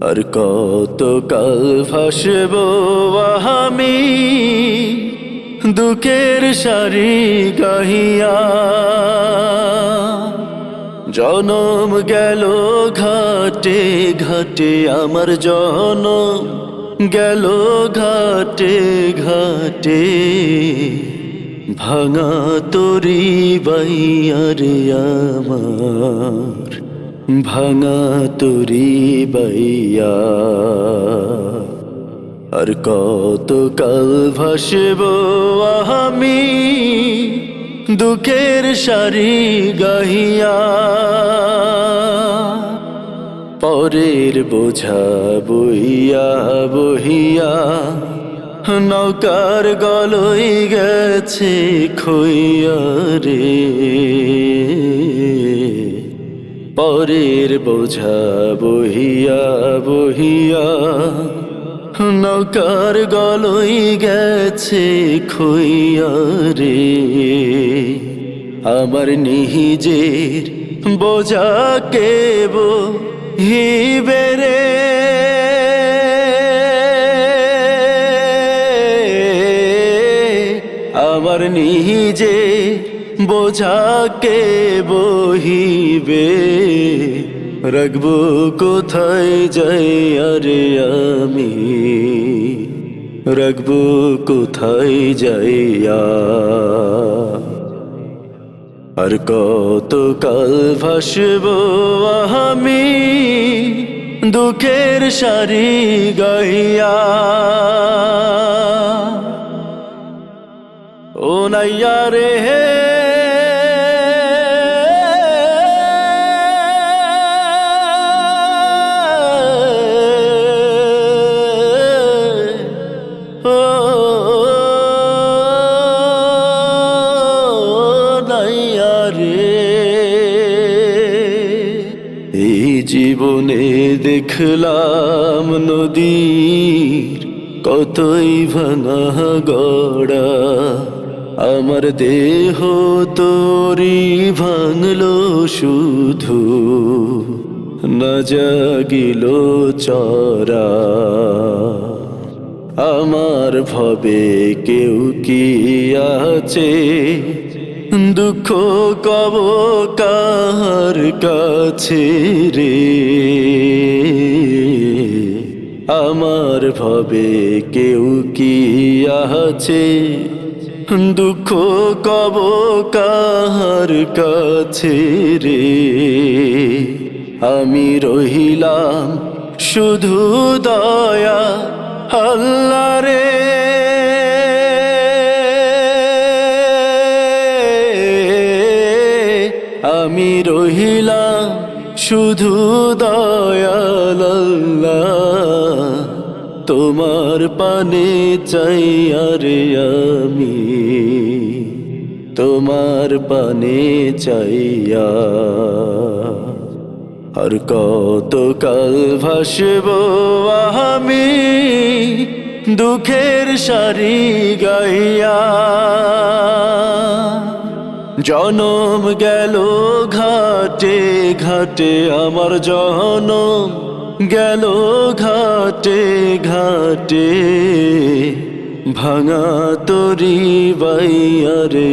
আর কত কাল ভাসব আমি দুঃখের সারি গাহিয়া। জনম গেল ঘাটে ঘাটে আমার জনম গেল ঘাটে ঘাটে। ভাঙা তরি বাইয়ারে আমার ভাঙা তরি বাইয়া। আর কত কাল ভাসব আমি দুঃখের সারি গাহিয়া। পরের বোঝা বইয়া বহিয়া নৌকার গলই গেছে খইয়া রে। পরের বোঝা বহিয়া বহিয়া নৌকার গলই গেছে খইয়া রে। আমার নিজের বোঝা কেব হিবে রে। আমার নিজে বোঝাকে বহিবে রাখবো কোথায় যাই আরে আমি রাখবো কোথায় যাইয়া। আর কত কাল ভাসব আমি দুঃখের সারি গাইয়া। ও নাইয়া রে হে ও নাইয়া রে। এই জীবনে দেখলাম নদীর কতই ভাঙা গড়া। আমার দেহ তোরি ভাঙলো শুধু না জাগিল চরা। আমার ভবে কেউ কি আছে দুঃখ কব কার কাছে রে। আমার ভবে কেউ কি আছে দুঃখ কব কার কাছে রে। আমি রহিলাম শুধু দয়া আল্লাহ রে। আমি রহিলাম শুধু দয়াল আল্লাহ। তোমার পানে চাই আরে আমি তোমার পানে চাইয়া। আর কত কাল ভাসব আমি দুঃখের সারি গাইয়া। জনম গেল ঘাটে ঘাটে আমার জনম গেল ঘাটে ঘাটে। ভাঙা তরি বাইয়া রে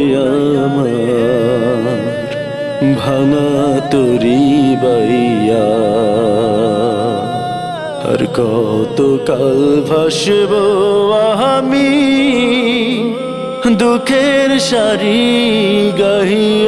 আমার ভাঙা তরি বাইয়া। আর কত কাল ভাসব আমি দুঃখের সারি গাহিয়া।